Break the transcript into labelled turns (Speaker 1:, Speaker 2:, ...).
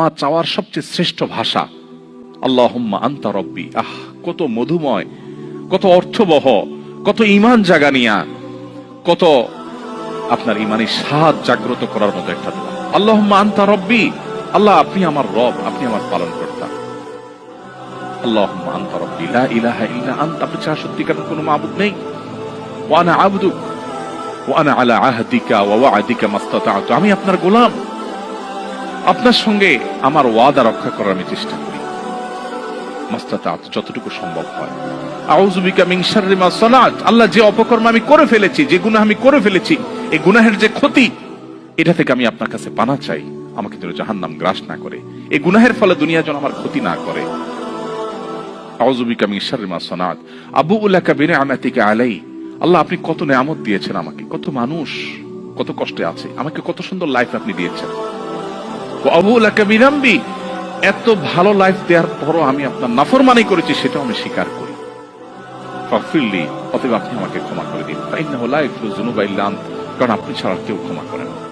Speaker 1: আমার চাওয়ার সবচেয়ে শ্রেষ্ঠ ভাষা আল্লাহুম্মা আনতা রব্বি। কত মধুময়, কত অর্থবহ, কত ঈমান জাগানিয়া, কত আপনার ঈমানের স্বাদ জাগ্রত করার মতো একটা দোয়া। আল্লাহুম্মা আনতা রব্বি, আল্লাহ আপনি আমার রব, আপনি আমার পালনকর্তা। আল্লাহুম্মা আনতা রব্বি লা ইলাহা ইল্লা আনতা, আপনি ছাড়া সত্যিকার কোনো মাবুদ নেই। ওয়া আনা আবদুক ওয়া আনা আলা আহদিকা ওয়া ওয়া'দিকা মাসতাতা'তু, আমি আপনার গোলাম, আপনার সঙ্গে আমার ওয়াদা রক্ষা করার আমি চেষ্টা করি মাসতাতা'তু, যতটুকু সম্ভব হয়। আউযু বিকা মিন শাররি মা সানাত, আল্লাহ যে অপকর্ম আমি করে ফেলেছি, যে গুনাহ আমি করে ফেলেছি, এই গুনাহের যে ক্ষতি, এটা থেকে আমি আপনার কাছে পানা চাই, আমাকে যেন জাহান্নাম গ্রাস না করে, এই গুনাহের ফলে দুনিয়া যেন আমার ক্ষতি না করে। আউযু বিকা মিন শাররি মা সানাত আবুউ লাকা বিনি'মাতিকা আলাই, আল্লাহ আপনি কত নেয়ামত দিয়েছেন আমাকে, কত মানুষ কত কষ্টে আছে, আমাকে কত সুন্দর লাইফ আপনি দিয়েছেন। ওয়া আবুউ লাকা বিযামবি, এত ভালো লাইফ দেওয়ার পরও আমি আপনার নাফরমানি করেছি, সেটাও আমি স্বীকার করি। ফাগফিরলি, অতএব আপনি আমাকে ক্ষমা করে দিন। ফাইন্নাহু লা ইয়াগফিরু যুনুবা ইল্লা আনতা, কারণ আপনি ছাড়া কেউ ক্ষমা করেন না।